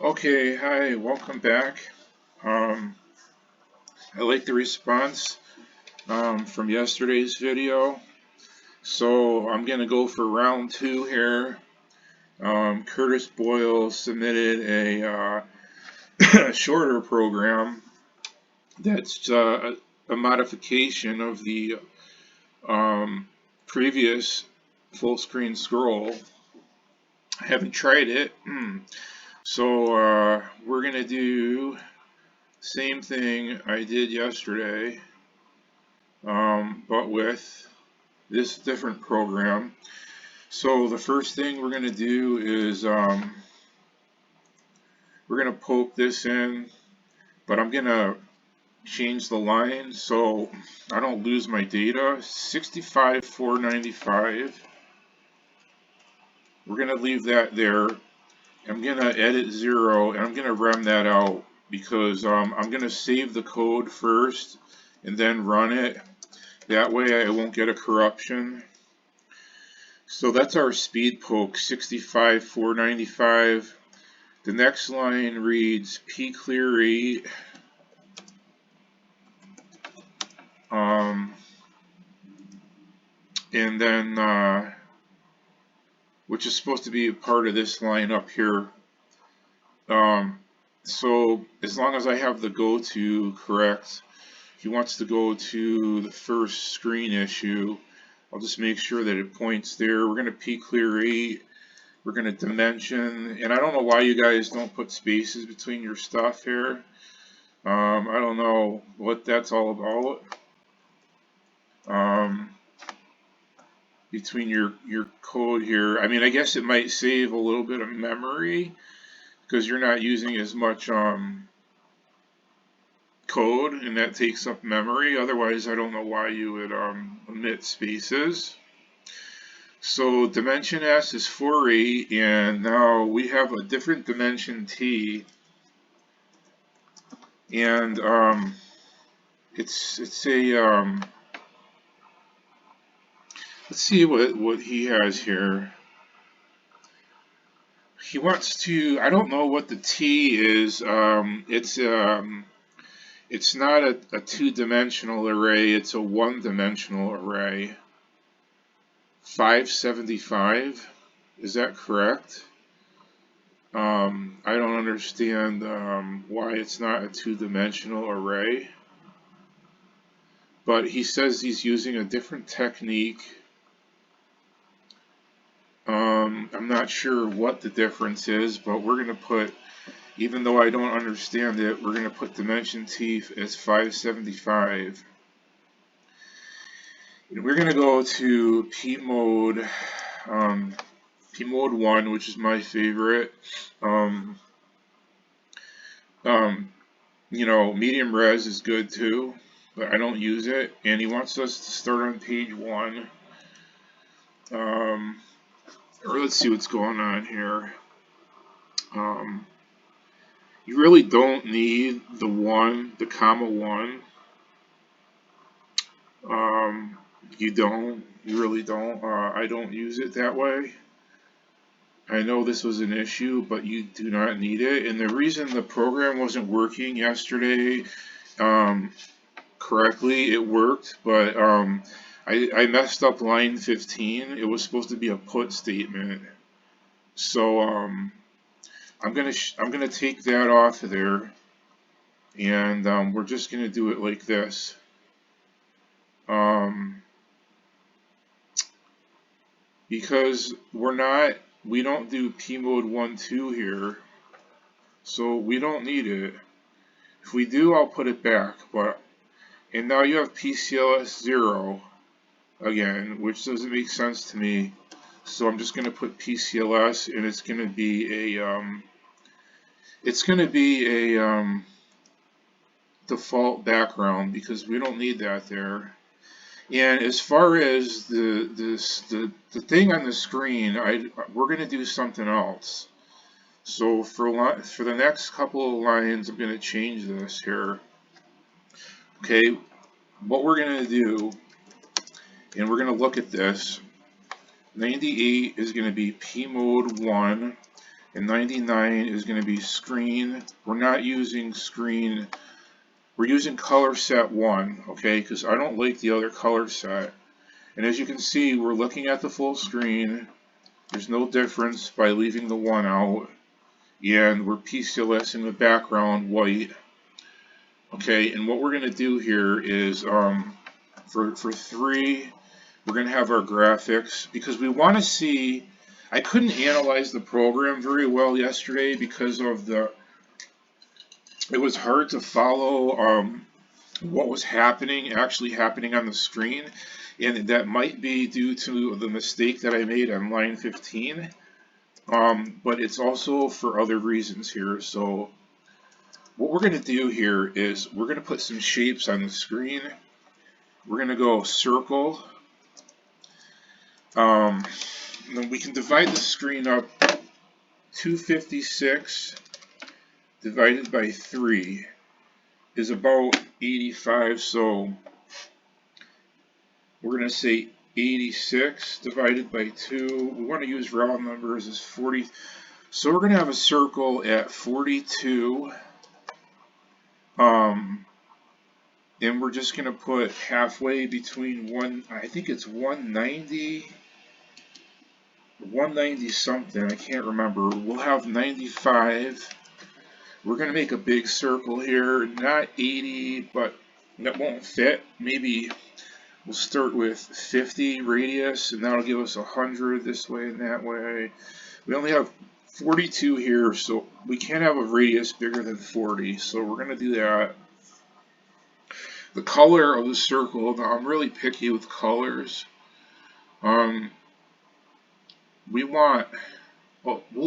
Okay, hi, welcome back. I like the response from yesterday's video. So I'm going to go for round 2 here. Curtis Boyle submitted a shorter program that's a modification of the previous full screen scroll. I haven't tried it. So we're going to do same thing I did yesterday, but with this different program. So the first thing we're going to do is we're going to poke this in, but I'm going to change the line so I don't lose my data. 65,495. We're going to leave that there. I'm going to edit 0 and I'm going to rem that out because I'm going to save the code first and then run it. That way I won't get a corruption. So that's our speed poke, 65,495. The next line reads PCLEAR 8. And then, which is supposed to be a part of this line up here. So as long as I have the GOTO correct, he wants to go to the first screen issue. I'll just make sure that it points there. We're going to PCLEAR 8. We're going to dimension. And I don't know why you guys don't put spaces between your stuff here. I don't know what that's all about. Between your code here. I mean, I guess it might save a little bit of memory because you're not using as much code, and that takes up memory. Otherwise, I don't know why you would omit spaces. So dimension S is 4.8, and now we have a different dimension T, and it's a let's see what he has here. He wants to, I don't know what the T is. It's not a two-dimensional array, it's a one-dimensional array. 575, is that correct? I don't understand why it's not a two-dimensional array. But he says he's using a different technique. I'm not sure what the difference is, but we're going to put, even though I don't understand it, we're going to put dimension T as 575. And we're going to go to PMODE, PMODE 1, which is my favorite. You know, medium res is good too, but I don't use it. And he wants us to start on page 1. Or let's see what's going on here. You really don't need the comma 1. You really don't. I don't use it that way. I know this was an issue, but you do not need it. And the reason the program wasn't working yesterday correctly, it worked, but I messed up line 15. It was supposed to be a put statement. So I'm gonna take that off of there, and we're just gonna do it like this. Because we don't do PMODE 1, 2 here, so we don't need it. If we do, I'll put it back. And now you have PCLS 0 again, which doesn't make sense to me. So I'm just going to put PCLS, and it's going to be a default background because we don't need that there. And as far as the thing on the screen, we're going to do something else. So for the next couple of lines, I'm going to change this here. Okay, what we're going to do, and we're going to look at this. 98 is going to be PMODE 1, and 99 is going to be screen. We're not using screen, we're using color set 1, okay, because I don't like the other color set. And as you can see, we're looking at the full screen. There's no difference by leaving the 1 out. And we're PCLS in the background white. Okay, and what we're going to do here is for 3, we're going to have our graphics, because we want to see, I couldn't analyze the program very well yesterday because of it was hard to follow what was actually happening on the screen, and that might be due to the mistake that I made on line 15, but it's also for other reasons here. So what we're going to do here is we're going to put some shapes on the screen. We're going to go circle. Then we can divide the screen up. 256 divided by 3 is about 85, so we're going to say 86 divided by 2. We want to use round numbers as 40. So we're going to have a circle at 42. And we're just going to put halfway between I think it's 190 something, I can't remember. We'll have 95. We're going to make a big circle here, not 80, but that won't fit. Maybe we'll start with 50 radius, and that'll give us 100 this way and that way. We only have 42 here, so we can't have a radius bigger than 40, so we're going to do that. The color of the circle, now I'm really picky with colors. We'll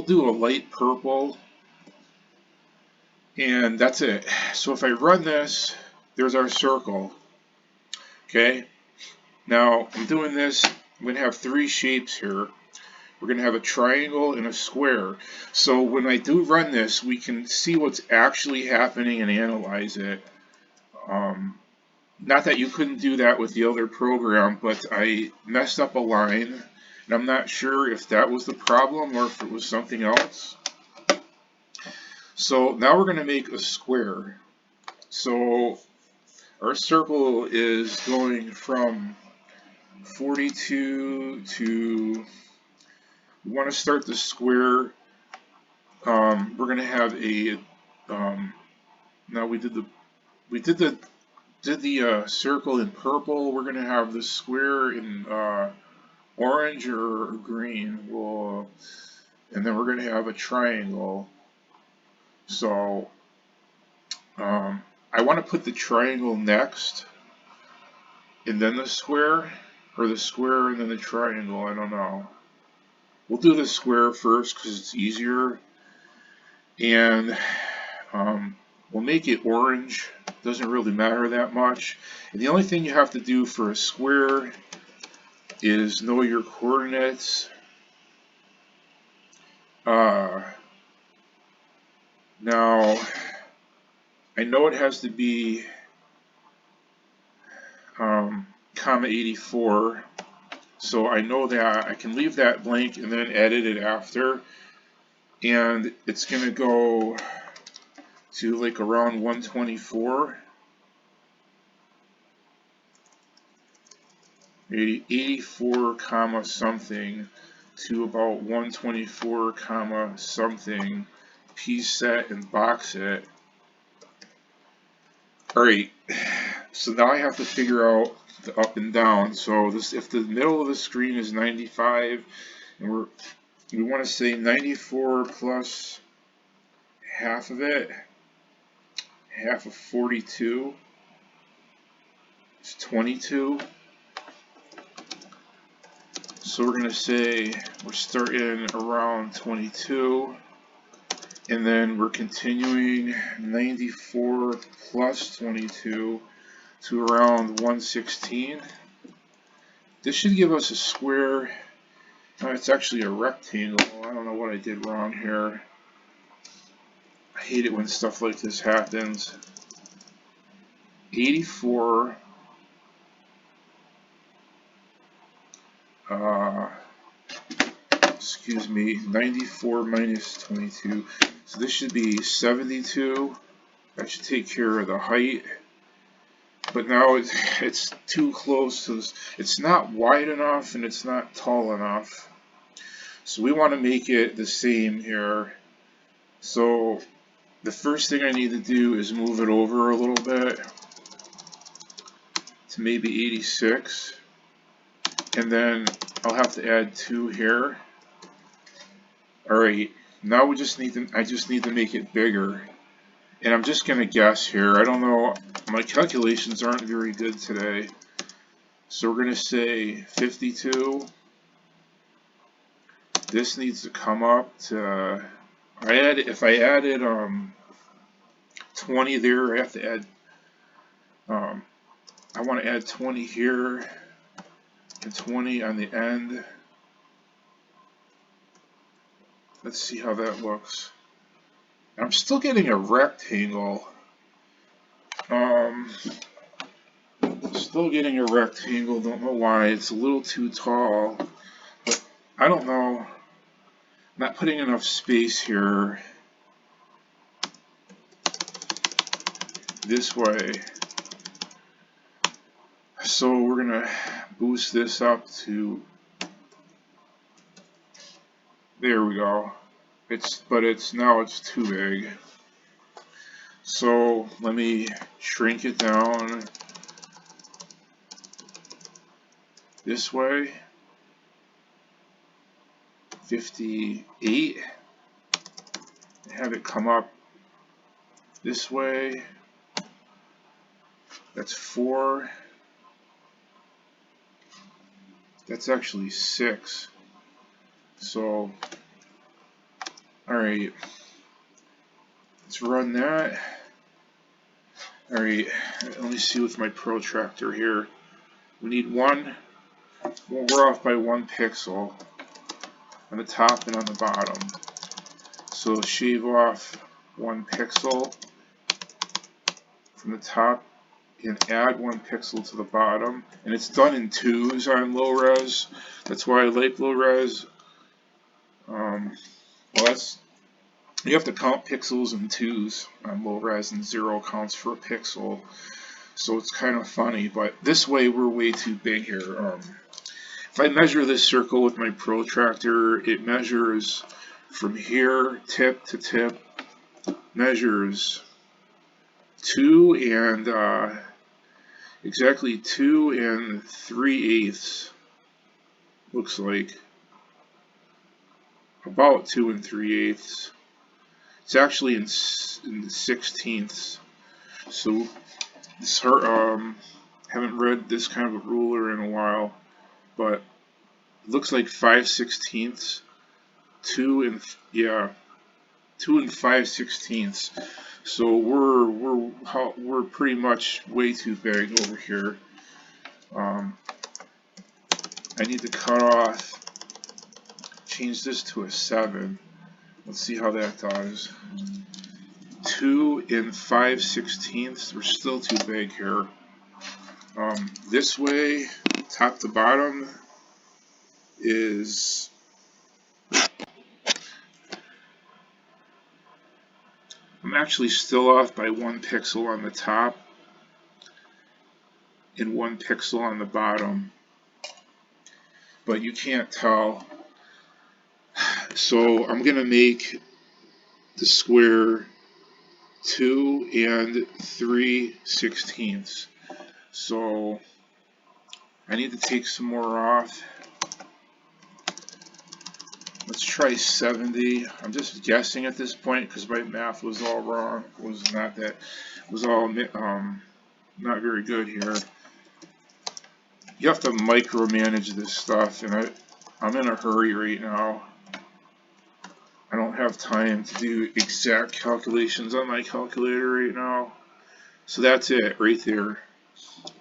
do a light purple, and that's it. So if I run this, there's our circle. Okay, now I'm doing this, I'm going to have 3 shapes here. We're going to have a triangle and a square. So when I do run this, we can see what's actually happening and analyze it. Not that you couldn't do that with the other program, but I messed up a line, and I'm not sure if that was the problem or if it was something else. So now we're going to make a square. So our circle is going from 42 to, we want to start the square. We're going to have a, now we did the circle in purple. We're going to have the square in orange or green. And then we're going to have a triangle. So I want to put the triangle next, and then the square, or the square and then the triangle. I don't know. We'll do the square first because it's easier, and we'll make it orange. Doesn't really matter that much. And the only thing you have to do for a square is know your coordinates. Now, I know it has to be comma 84, so I know that I can leave that blank and then edit it after, and it's going to go to like around 124. 84 comma something to about 124 comma something, PSET and box it. Alright, so now I have to figure out the up and down. So this, if the middle of the screen is 95, and we want to say 94 plus half of it, half of 42 is 22. So we're going to say we're starting around 22, and then we're continuing 94 plus 22 to around 116. This should give us a square. It's actually a rectangle. I don't know what I did wrong here. I hate it when stuff like this happens. 84 . excuse me, 94 minus 22. So this should be 72. That should take care of the height. But now it's too close to this. It's not wide enough and it's not tall enough. So we want to make it the same here. So the first thing I need to do is move it over a little bit to maybe 86. And then I'll have to add 2 here. Alright, now I just need to make it bigger. And I'm just gonna guess here. I don't know, my calculations aren't very good today. So we're gonna say 52. This needs to come up to, if I added 20 there, I have to add, I want to add 20 here and 20 on the end. Let's see how that looks. I'm still getting a rectangle. Still getting a rectangle, don't know why. It's a little too tall. But I don't know. Not putting enough space here. This way. So we're gonna boost this up to, there we go. Now it's too big. So let me shrink it down this way. 58. Have it come up this way. That's 4. That's actually 6. So, alright. Let's run that. Alright, let me see with my protractor here. We need 1. Well, we're off by 1 pixel on the top and on the bottom. So shave off 1 pixel from the top and add 1 pixel to the bottom. And it's done in 2s on low res. That's why I like low res. Well, you have to count pixels in 2s on low res, and 0 counts for a pixel. So it's kind of funny, but this way we're way too big here. If I measure this circle with my protractor, it measures from here, tip to tip, measures 2 and exactly 2 3/8. Looks like about 2 3/8. It's actually in 16ths. So this haven't read this kind of a ruler in a while, but it looks like 5/16. 2 and 5/16. So we're pretty much way too big over here. I need to cut off, change this to a 7. Let's see how that does. 2 and 5/16. We're still too big here. This way, top to bottom, is I'm actually still off by 1 pixel on the top and 1 pixel on the bottom, but you can't tell. So I'm going to make the square 2 and 3/16. So I need to take some more off. Let's try 70. I'm just guessing at this point because my math was all wrong. Not very good here. You have to micromanage this stuff, and I'm in a hurry right now. I don't have time to do exact calculations on my calculator right now. So that's it right there.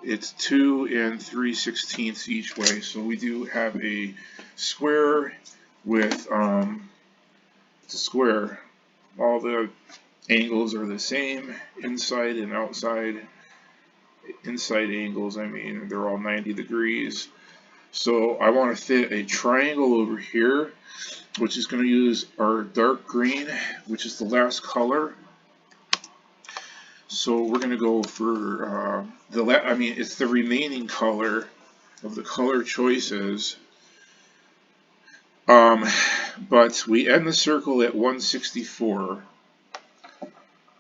It's 2 and 3/16 each way. So we do have a square with it's a square. All the angles are the same, inside and outside. Inside angles, I mean, they're all 90 degrees. So I want to fit a triangle over here, which is going to use our dark green, which is the last color. So we're going to go for it's the remaining color of the color choices. But we end the circle at 164.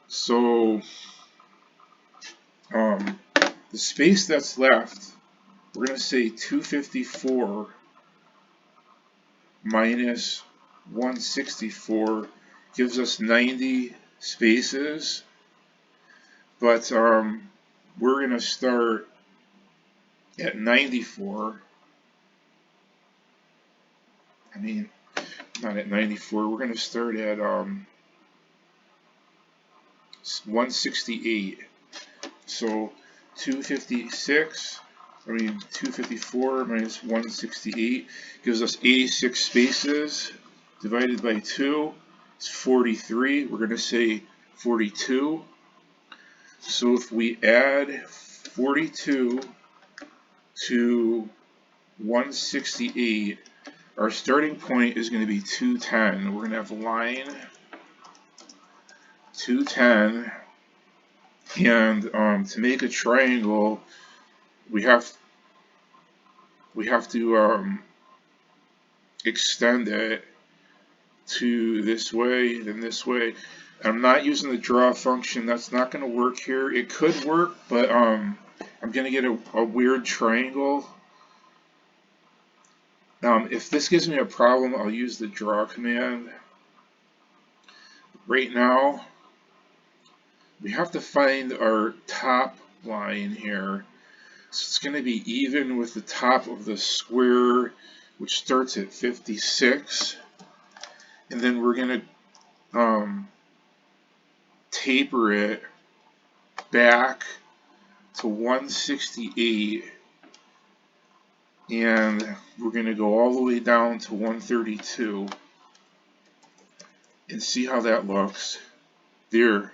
So the space that's left, we're going to say 254 minus 164 gives us 90 spaces. But we're going to start at 94. Not at 94. We're going to start at 168. So 254 minus 168 gives us 86 spaces. Divided by 2 is 43. We're going to say 42. So if we add 42 to 168, our starting point is going to be 210. We're going to have a line 210, and to make a triangle, we have to extend it to this way, then this way. I'm not using the draw function. That's not going to work here. It could work, but I'm going to get a weird triangle. If this gives me a problem, I'll use the draw command. Right now, we have to find our top line here. So it's going to be even with the top of the square, which starts at 56. And then we're going to taper it back to 168, and we're going to go all the way down to 132 and see how that looks. There.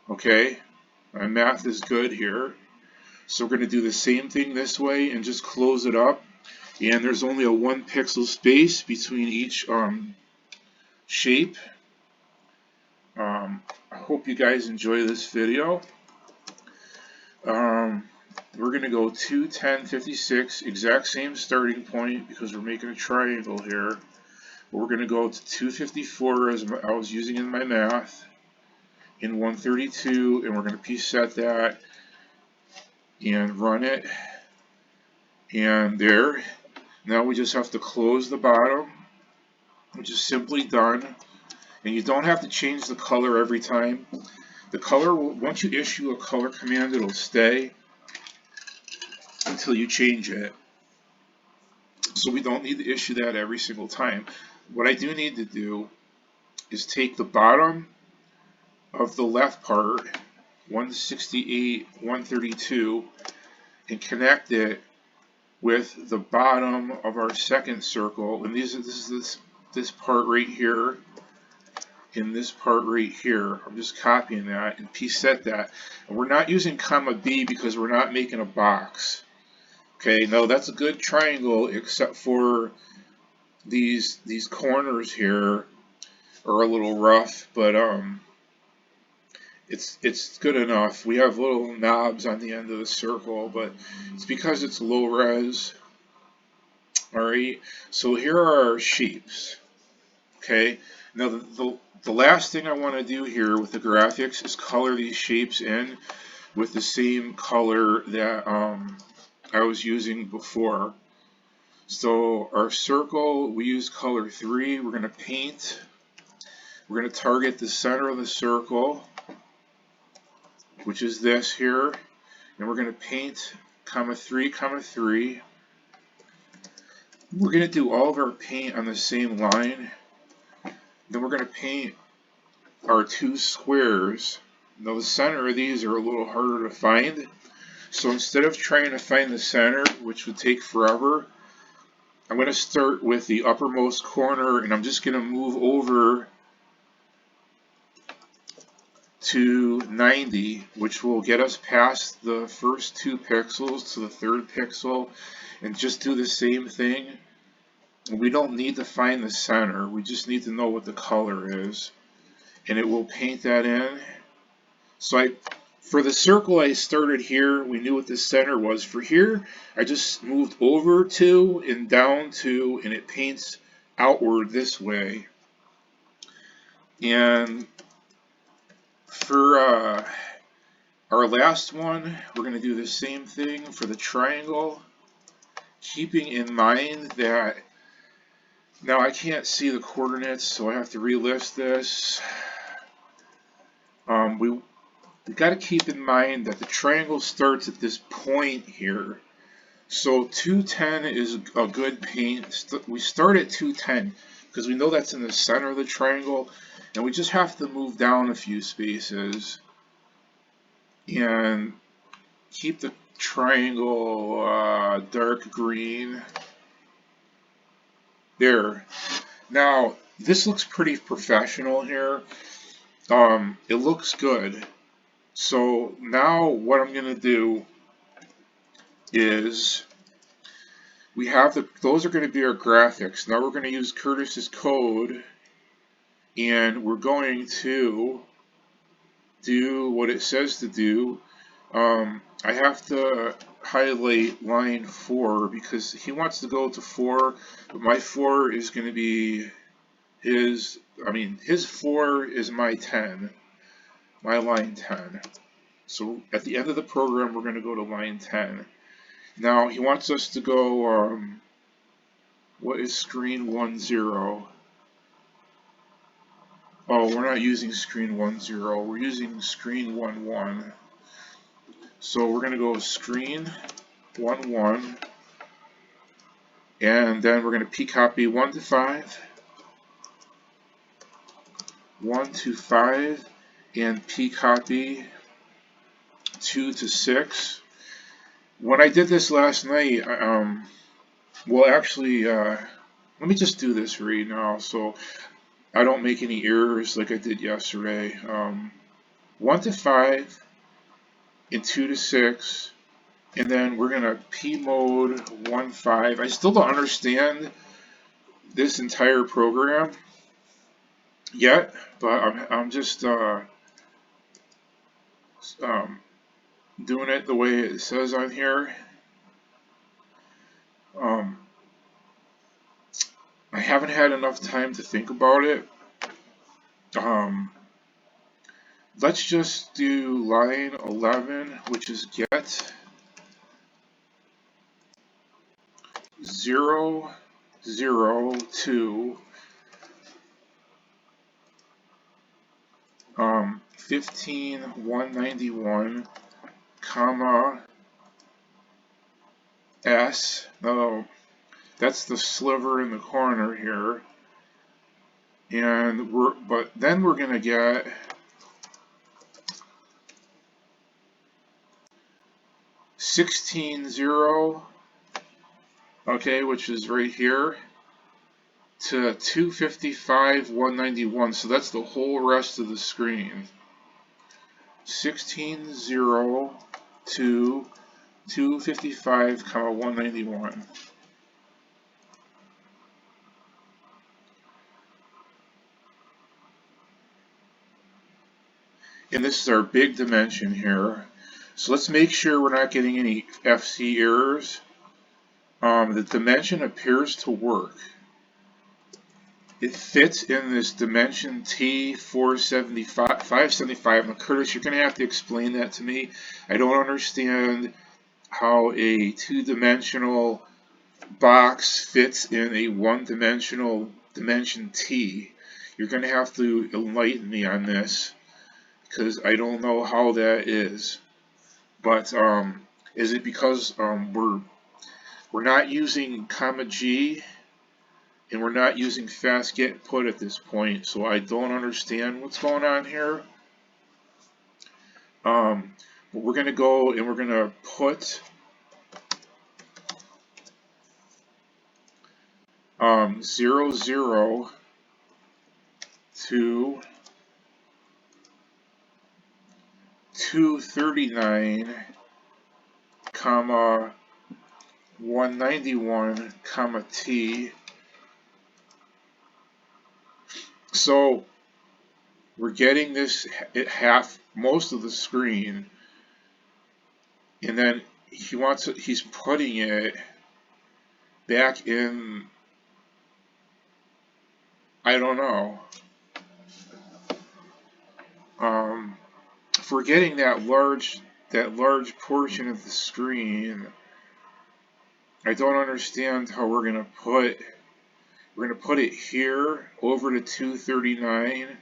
Okay, my math is good here. So we're going to do the same thing this way and just close it up. And there's only a 1 pixel space between each shape. I hope you guys enjoy this video. We're going to go 210, 56, exact same starting point because we're making a triangle here. But we're going to go to 254 as I was using in my math, in 132, and we're going to PSET that and run it. And there. Now we just have to close the bottom, which is simply done. And you don't have to change the color every time. The color, once you issue a color command, it'll stay until you change it. So we don't need to issue that every single time. What I do need to do is take the bottom of the left part, 168, 132, and connect it with the bottom of our second circle. And this is this part right here. In this part right here, I'm just copying that and PSET that. And we're not using comma B because we're not making a box. Okay, no, that's a good triangle except for these corners here are a little rough, but it's good enough. We have little knobs on the end of the circle, but it's because it's low res. Alright, so here are our shapes. Okay, now the last thing I want to do here with the graphics is color these shapes in with the same color that I was using before. So our circle, we use color 3. We're going to paint. We're going to target the center of the circle, which is this here, and we're going to paint comma 3, comma 3. We're going to do all of our paint on the same line. Then we're going to paint our 2 squares. Now the center of these are a little harder to find, so instead of trying to find the center, which would take forever, I'm going to start with the uppermost corner, and I'm just going to move over to 90, which will get us past the first 2 pixels to the 3rd pixel, and just do the same thing. We don't need to find the center, we just need to know what the color is, and it will paint that in. So for the circle I started here, we knew what the center was. For here, I just moved over 2 and down 2, and it paints outward this way. And for our last one, we're going to do the same thing for the triangle, keeping in mind that now I can't see the coordinates, so I have to relist this. We've got to keep in mind that the triangle starts at this point here. So 210 is a good paint. We start at 210 because we know that's in the center of the triangle, and we just have to move down a few spaces and keep the triangle dark green. There. Now, this looks pretty professional here. It looks good. So now what I'm going to do is we have those are going to be our graphics. Now we're going to use Curtis's code, and we're going to do what it says to do. I have to highlight line 4 because he wants to go to 4, but my 4 is going to be his 4 is my 10. My line 10. So at the end of the program, we're going to go to line 10. Now he wants us to go, what is screen 10? Oh, we're not using screen 10, we're using screen 11. So we're going to go screen 11, and then we're going to PCOPY 1 to 5, 1 to 5, and PCOPY 2 to 6. When I did this last night, well actually, let me just do this right now so I don't make any errors like I did yesterday. 1 to 5 and 2 to 6, and then we're gonna PMODE 1.5. I still don't understand this entire program yet, but I'm just doing it the way it says on here. I haven't had enough time to think about it. Let's just do line 11, which is get 0, 0, 2, 15, 191, comma, S. No, that's the sliver in the corner here. And but then we're gonna get (16:0), okay, which is right here, to 255, 191. So that's the whole rest of the screen. 16:0 to 255, 191. And this is our big dimension here. So let's make sure we're not getting any FC errors. The dimension appears to work. It fits in this dimension T475, 575. Now, Curtis, you're going to have to explain that to me. I don't understand how a two-dimensional box fits in a one-dimensional dimension T. You're going to have to enlighten me on this, because I don't know how that is. But is it because we're not using comma G and we're not using fast get put at this point, so I don't understand what's going on here. But we're going to go and we're going to put 0, 0 to 239, comma 191, comma T. So we're getting this at half, most of the screen, and then he's putting it back in, I don't know. If we're getting that large portion of the screen, I don't understand how we're gonna put it here over to 239.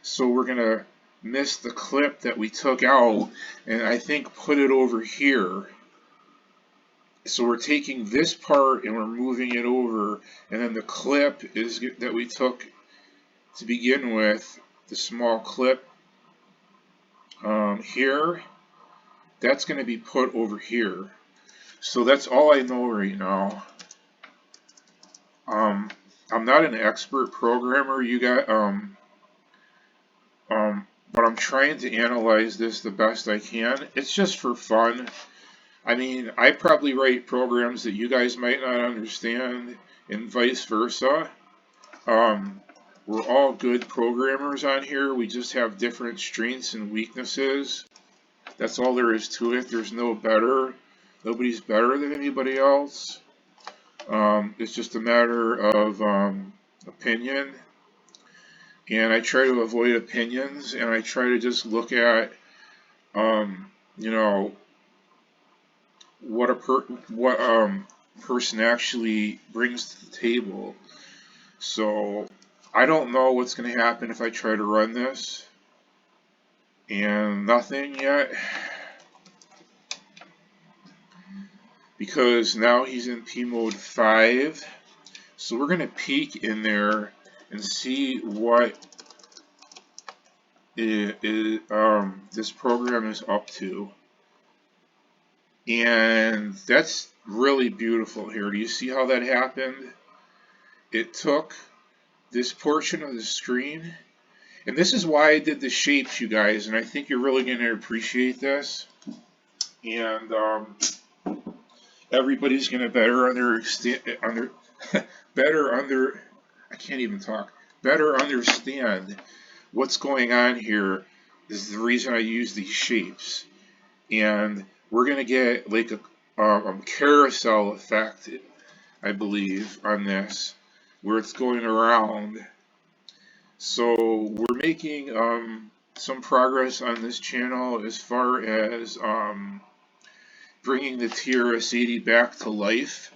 So we're gonna miss the clip that we took out, and I think put it over here. So we're taking this part and we're moving it over, and then the clip that we took to begin with, the small clip here, that's going to be put over here. So that's all I know right now. I'm not an expert programmer, but I'm trying to analyze this the best I can. It's just for fun. I mean, I probably write programs that you guys might not understand, and vice versa. We're all good programmers on here. We just have different strengths and weaknesses. That's all there is to it. There's no better. Nobody's better than anybody else. It's just a matter of opinion. And I try to avoid opinions, and I try to just look at, you know, what a person actually brings to the table. So I don't know what's going to happen if I try to run this, and nothing yet, because now he's in PMODE 5. So we're going to peek in there and see what this program is up to. And that's really beautiful here. Do you see how that happened? It took this portion of the screen, and this is why I did the shapes, you guys, and I think you're really going to appreciate this. And everybody's going to better understand what's going on here. This is the reason I use these shapes. And we're going to get like a carousel effect, I believe, on this, where it's going around. So we're making some progress on this channel as far as bringing the TRS-80 back to life.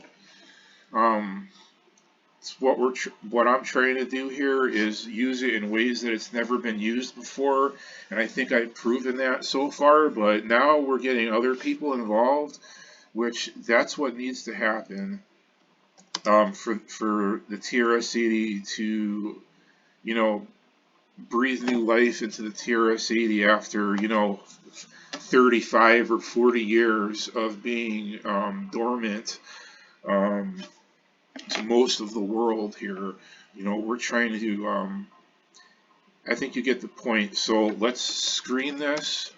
It's what I'm trying to do here is use it in ways that it's never been used before, and I think I've proven that so far. But now we're getting other people involved, which that's what needs to happen for the TRS-80 to, you know, breathe new life into the TRS-80 after, you know, 35 or 40 years of being dormant to most of the world here. You know, we're trying to do, I think you get the point. So let's screen this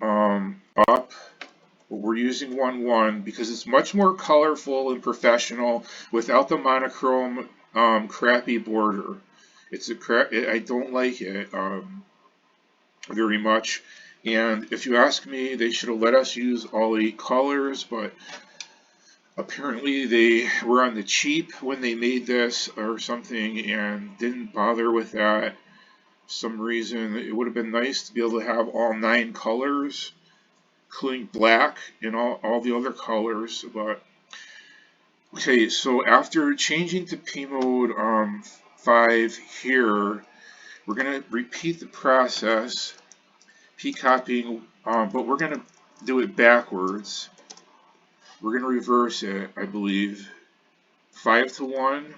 up. We're using 1.1 because it's much more colorful and professional without the monochrome crappy border. I don't like it very much. And if you ask me, they should have let us use all 8 colors, but apparently they were on the cheap when they made this or something and didn't bother with that for some reason. It would have been nice to be able to have all 9 colors, including black and all the other colors. But okay, so after changing to PMODE 5 here, we're going to repeat the process, p-copying, but we're going to do it backwards. We're going to reverse it, I believe, 5 to 1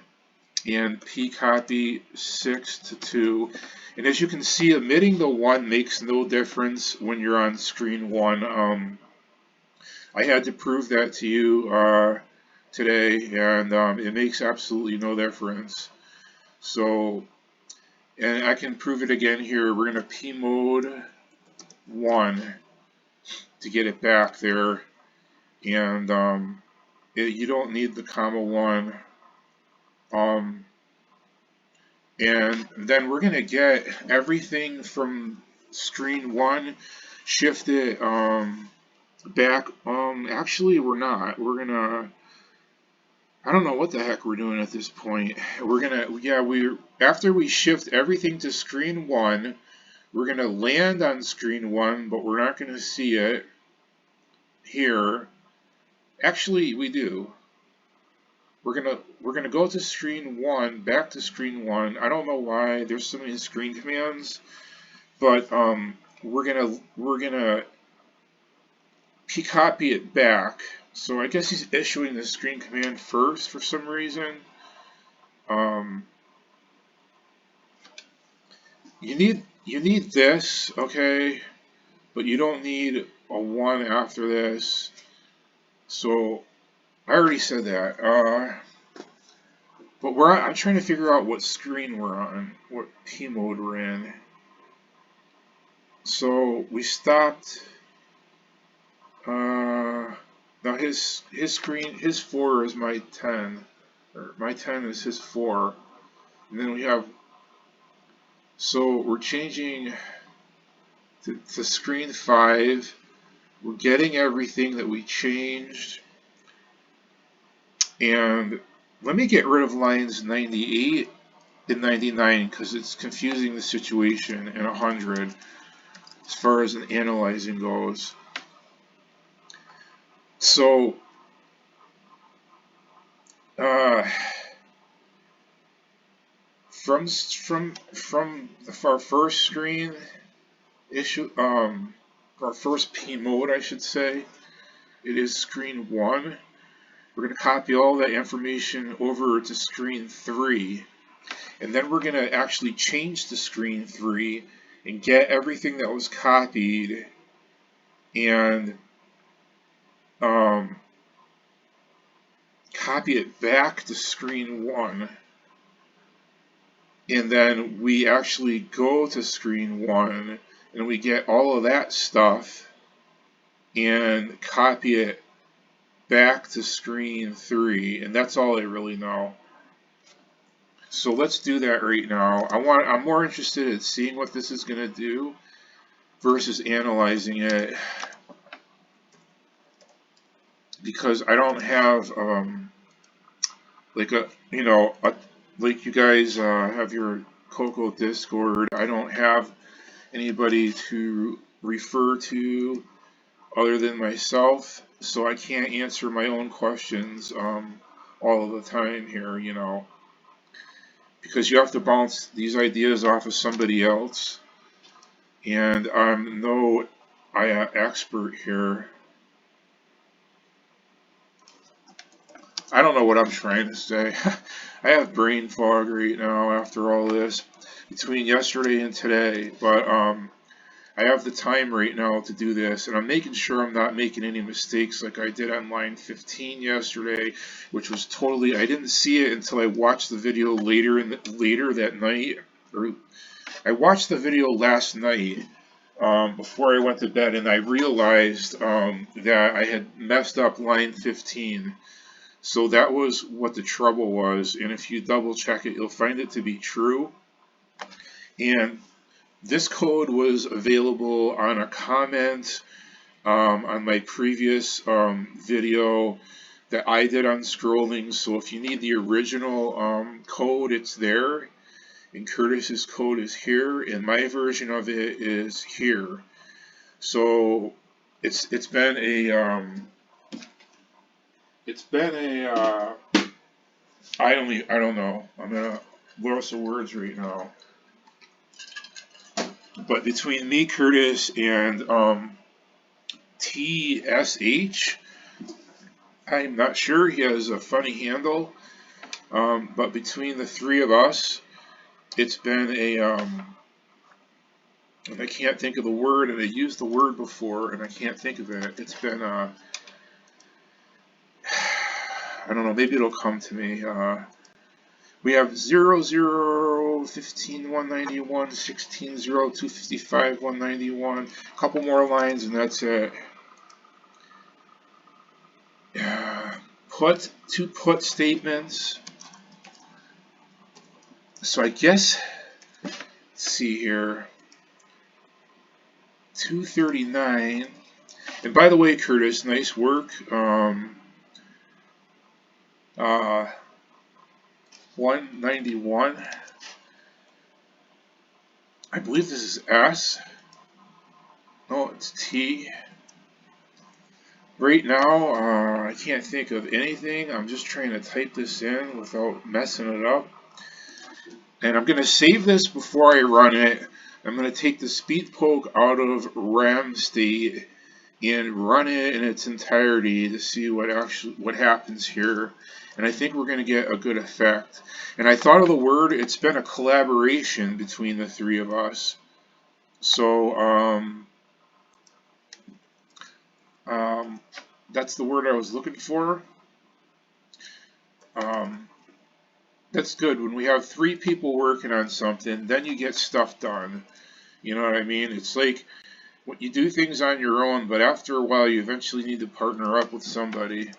and p-copy 6 to 2. And as you can see, omitting the 1 makes no difference when you're on screen 1. I had to prove that to you today, and it makes absolutely no difference. So, and I can prove it again here. We're going to PMODE 1 to get it back there. and you don't need the comma 1. And then we're going to get everything from screen 1 shifted back. Actually, we're not. We're going to, I don't know what the heck we're doing at this point. We're going to, yeah, after we shift everything to screen 1, we're going to land on screen 1, but we're not going to see it here. Actually, we do. We're gonna go to screen 1, back to screen 1. I don't know why there's so many screen commands, but we're gonna copy it back. So I guess he's issuing the screen command first for some reason. You need this, okay, but you don't need a 1 after this. So I already said that. But I'm trying to figure out what screen we're on, what P mode we're in. So we stopped. Now his screen, his 4 is my 10, or my 10 is his 4, and then we have. So we're changing to screen 5. We're getting everything that we changed, and let me get rid of lines 98 and 99 because it's confusing the situation, and 100 as far as an analyzing goes. So from our first screen issue, our first P mode, I should say, it is screen 1. We're going to copy all that information over to screen 3, and then we're going to actually change to screen 3 and get everything that was copied and copy it back to screen 1. And then we actually go to screen 1 and we get all of that stuff and copy it back to screen 3, and that's all I really know. So let's do that right now. I'm more interested in seeing what this is going to do versus analyzing it, because I don't have like like you guys have your CoCo Discord. I don't have anybody to refer to other than myself, so I can't answer my own questions all of the time here, because you have to bounce these ideas off of somebody else, and I'm no expert here. I don't know what I'm trying to say. I have brain fog right now after all this, between yesterday and today, but I have the time right now to do this, and I'm making sure I'm not making any mistakes like I did on line 15 yesterday, which was totally, I didn't see it until I watched the video later that night, or I watched the video last night before I went to bed, and I realized that I had messed up line 15. So that was what the trouble was, and if you double check it, you'll find it to be true. And this code was available on a comment on my previous video that I did on scrolling. So if you need the original code, it's there. And Curtis's code is here, and my version of it is here. So it's been a I don't know. I'm gonna lost of words right now. But between me, Curtis, and TSH, I'm not sure. He has a funny handle. But between the three of us, it's been a and I can't think of the word, and I used the word before, and I can't think of it. It's been I don't know. Maybe it'll come to me. We have 0, 0, 15, 191, 16, 0, 255, 191. A couple more lines, and that's it. two put statements. So I guess, let's see here, 239. And by the way, Curtis, nice work. 191. I believe this is S. No, it's T. Right now, I can't think of anything. I'm just trying to type this in without messing it up. And I'm going to save this before I run it. I'm going to take the speed poke out of RAM state and run it in its entirety to see what happens here. And I think we're going to get a good effect. And I thought of the word, it's been a collaboration between the three of us. So that's the word I was looking for. That's good. When we have three people working on something, then you get stuff done. You know what I mean? It's like when you do things on your own, but after a while you eventually need to partner up with somebody.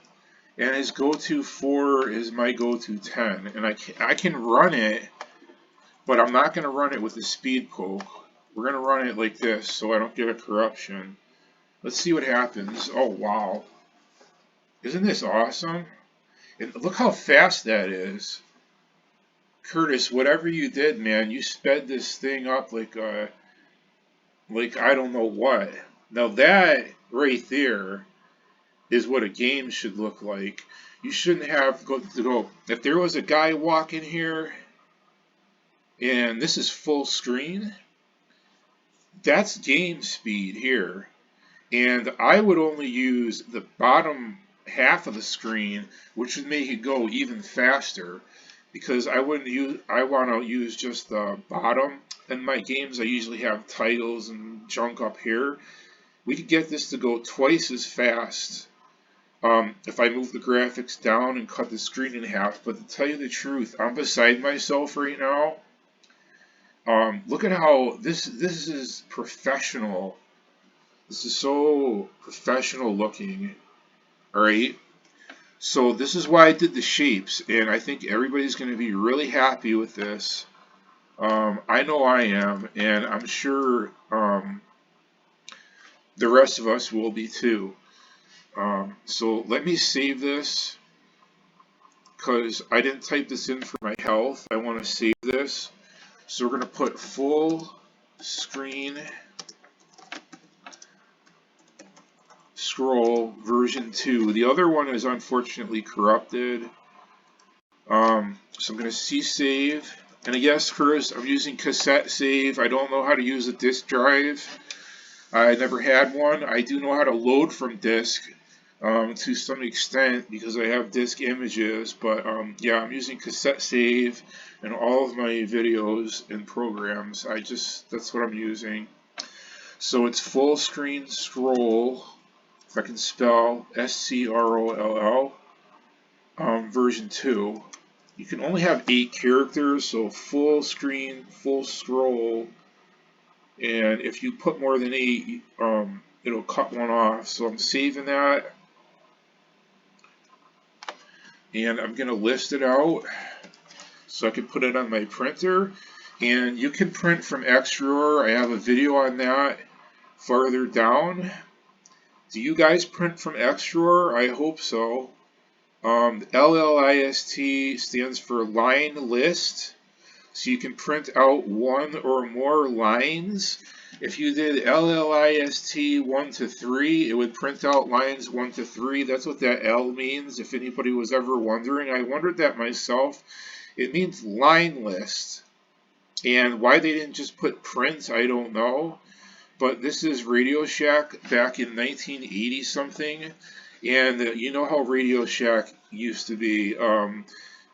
And his go-to 4 is my go-to 10. And I can run it, but I'm not going to run it with the speed poke. We're going to run it like this so I don't get a corruption. Let's see what happens. Oh, wow. Isn't this awesome? And look how fast that is. Curtis, whatever you did, man, you sped this thing up like I don't know what. Now that right there is what a game should look like. You shouldn't have to go. If there was a guy walking here, and this is full screen, that's game speed here. And I would only use the bottom half of the screen, which would make it go even faster. Because I want to use just the bottom. In my games, I usually have titles and junk up here. We could get this to go twice as fast if I move the graphics down and cut the screen in half. But to tell you the truth, I'm beside myself right now. Look at how this is professional. This is so professional looking. All right. So this is why I did the shapes, and I think everybody's going to be really happy with this. I know I am, and I'm sure the rest of us will be too. So let me save this, because I didn't type this in for my health. I want to save this. So we're going to put full screen scroll version 2. The other one is unfortunately corrupted. So I'm going to C-save. And yes, Curtis, I'm using cassette save. I don't know how to use a disk drive. I never had one. I do know how to load from disk to some extent because I have disk images. But yeah, I'm using cassette save in all of my videos and programs. That's what I'm using. So it's full screen scroll, if I can spell, SCROLL, version 2. You can only have 8 characters, so full screen, full scroll, and if you put more than 8, it'll cut one off. So I'm saving that, and I'm going to list it out so I can put it on my printer. And you can print from Xroar. I have a video on that farther down. Do you guys print from Xroar? I hope so. LLIST stands for line list, so you can print out 1 or more lines. If you did LLIST 1 to 3, it would print out lines 1 to 3. That's what that L means, if anybody was ever wondering. I wondered that myself. It means line list. And why they didn't just put print, I don't know. But this is Radio Shack back in 1980 something. And you know how Radio Shack used to be.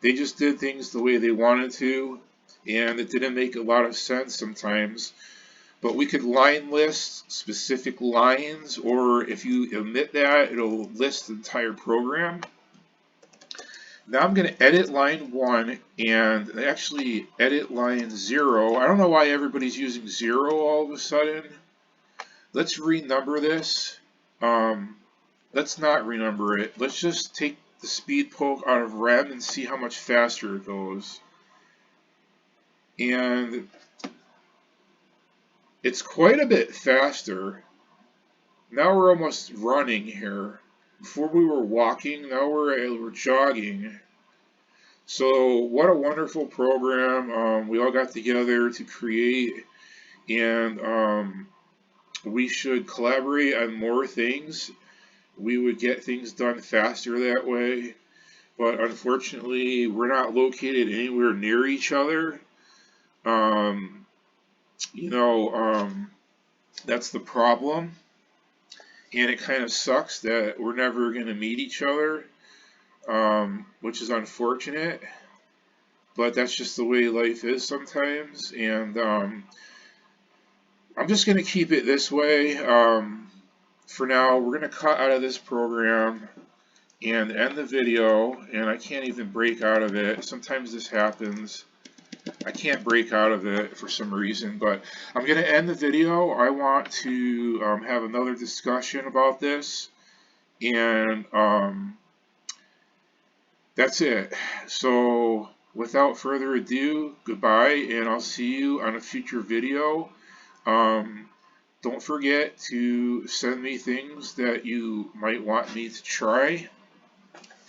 They just did things the way they wanted to, and it didn't make a lot of sense sometimes. But we could line list specific lines, or if you omit that, it'll list the entire program. Now I'm going to edit line 1 and actually edit line 0. I don't know why everybody's using 0 all of a sudden. Let's renumber this. let's not renumber it. Let's just take the speed poke out of rem and see how much faster it goes. And it's quite a bit faster. Now we're almost running here. Before we were walking, now we're jogging. So what a wonderful program we all got together to create, and we should collaborate on more things. We would get things done faster that way, but unfortunately we're not located anywhere near each other. You know, that's the problem, and it kind of sucks that we're never going to meet each other, which is unfortunate, but that's just the way life is sometimes, and I'm just going to keep it this way. For now, we're going to cut out of this program and end the video, and I can't even break out of it. Sometimes this happens. I can't break out of it for some reason, but I'm going to end the video. I want to have another discussion about this, and that's it. So without further ado, goodbye, and I'll see you on a future video. Don't forget to send me things that you might want me to try,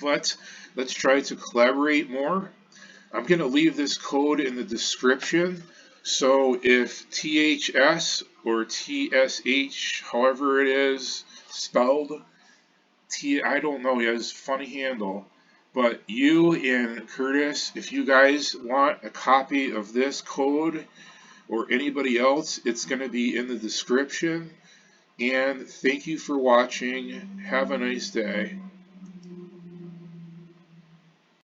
but let's try to collaborate more. I'm going to leave this code in the description, so if THS or TSH, however it is spelled, I don't know, he has a funny handle, but you and Curtis, if you guys want a copy of this code or anybody else, it's going to be in the description. And thank you for watching. Have a nice day.